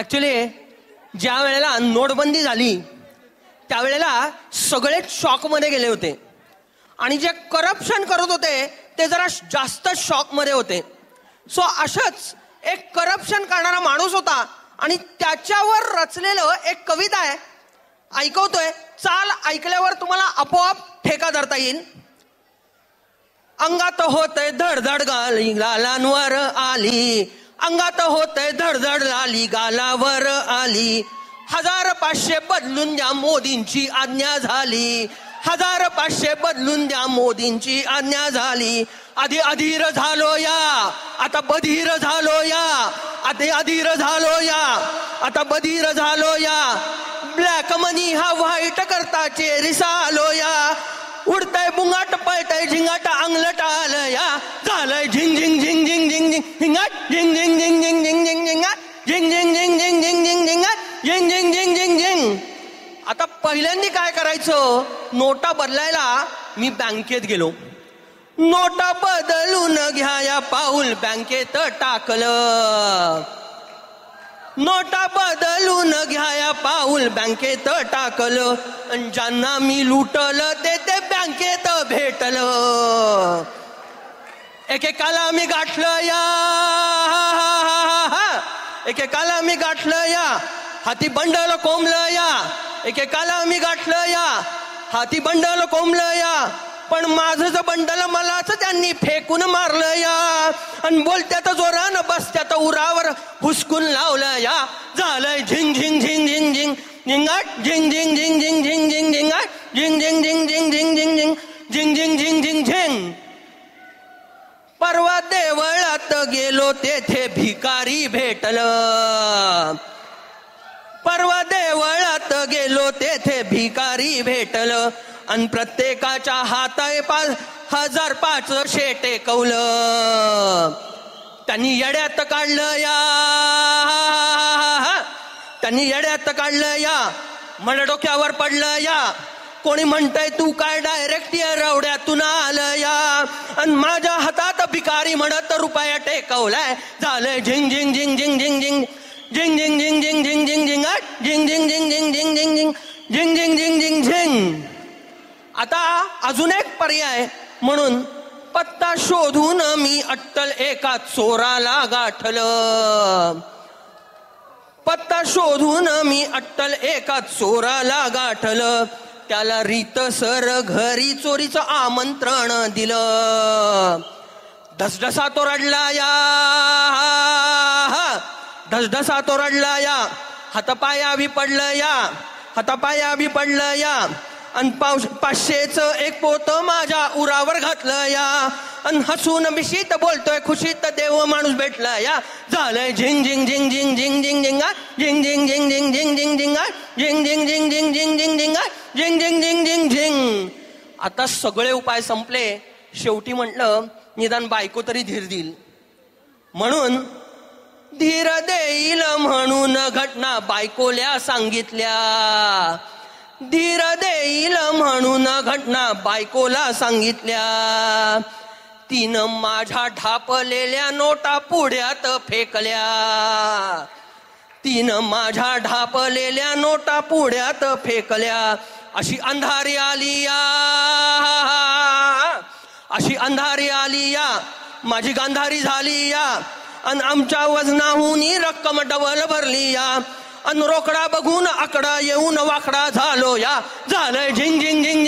Actually ज्या वेळेला नोटबंदी झाली त्यावेळेला सगळेच शॉकमध्ये गेले होते आणि जे करप्शन करत होते ते जरा जास्त शॉकमध्ये होते. सो अशाच एक करप्शन करणारा माणूस होता आणि त्याच्यावर रचलेलं एक कविता आहे, ऐकवतोय. चाल ऐकल्यावर तुम्हाला आपोआप ठेका धरता येईल. अंगात होतय धडधड गाली गालांवर आली, अंगात होतय धडधड गाली गालावर आली. 1500 बदलून द्या मोदींची आज्ञा झाली, 1500 बदलून द्या मोदींची आज्ञा झाली. आधी अधीर झालो या आता बधीर झालो या, आधी अधीर झालो या आता बधीर झालो या. ब्लॅक मनी हा व्हाईट करता चेरिसा आलो या. उडतय बुंगाट पळतय झिंगाट अंगलट आलं या. झालंय झिंग झिंग झिंग झिंग झिंग झिंग झिंगाट झिंग झिंग झिंग झिंग झिंग झिंग झिंगाट झिंग झिंग झिंग झिंग झिंग झिंग झिंगाट झिंग झिंग झिंग झिंग झिंग. आता पहिल्यांदा काय करायचं, नोटा बदलायला मी बँकेत गेलो. नोटा बदलून घ्या पाऊल बँकेत टाकलं. नोटा बदलून घ्या पाऊल बँकेत टाकलं. आणि ज्यांना मी लुटलं ते बँकेत भेटलं. एकेकाला मी गाठलं या, एकेकाला मी गाठलं या. हाती बंडल कोंबलं या, एकेकाला मी गाठलं या. हाती बंडल कोंबलं या. पण माझं बंडल मलाच त्यांनी फेकून मारलं या. आणि बोलत्यात जोरानं बसत्यात उरावर हुसकून लावलं या. झालंय झिंग झिंग झिंग झिंग झिंग झिंगाट झिंग झिंग झिंग झिंग झिंग झिंग झिंगाट झिंग झिंग झिंग झिंग झिंग झिंग झिंग झिंग झिंग झिंग झिंग झिंग. परवा देवळात गेलो तेथे भिकारी भेटलं. परवा देवळात गेलो तेथे भिकारी भेटलं. आणि प्रत्येकाच्या हाताय 5,500 टेकवलं. त्यांनी येड्यात काढलं या, त्यांनी येड्यात काढलं या. मला डोक्यावर पडलं या. कोणी म्हणतंय तू काय डायरेक्ट रवड्यातून आलं या. आणि माझ्या हातात भिकारी म्हणत रुपया टेकवलाय. झालंय झिंग झिंग झिंग झिंग झिंग झिंग झिंग झिंग झिंग झिंग झिंग झिंग झिंगाट झिंग झिंग झिंग झिंग झिंग झिंग झिंग झिंग झिंग झिंग झिंग झिंग. आता अजून एक पर्याय म्हणून पत्ता शोधून मी अट्टल एका चोराला गाठलं. पत्ता शोधून मी अट्टल एका चोराला गाठलं. त्याला रीतसर घरी चोरीचं आमंत्रण दिलं. धसधसा तो रडला या, धसधसा तो रडला या. हातापाया बी पडलं या, हातापाया बी पडलं या. आणि 500चं एक पोत माझ्या उरावर घातलं या. आणि हसून बिशीत बोलतोय खुशीत देव माणूस भेटला या. झालंय झिंग झिंग झिंग झिंग झिंग झिंग झिंगा झिंग झिंग झिंग झिंग झिंग झिंग झिंगा झिंग झिंग झिंग झिंग झिंग झिंग झिंगा झिंग झिंग झिंग झिंग झिंग. आता सगळे उपाय संपले. शेवटी म्हटलं निदान बायको तरी धीर देईल. म्हणून धीर देईल म्हणून घटना बायकोल्या सांगितल्या. धीर देईल म्हणून घटना बायकोला सांगितल्या. तिनं माझ्या ढापलेल्या नोटा पुढ्यात फेकल्या. तिनं माझ्या ढापलेल्या नोटा पुढ्यात फेकल्या. अशी अंधारी आली या, अशी अंधारी आली या. माझी गांधारी झाली या. आणि आमच्या वजनाहून रक्कम डबल भरली या. आणि रोकडा बघून आकडा येऊन वाकडा झालो या. झालंय झिंग झिंग झिंग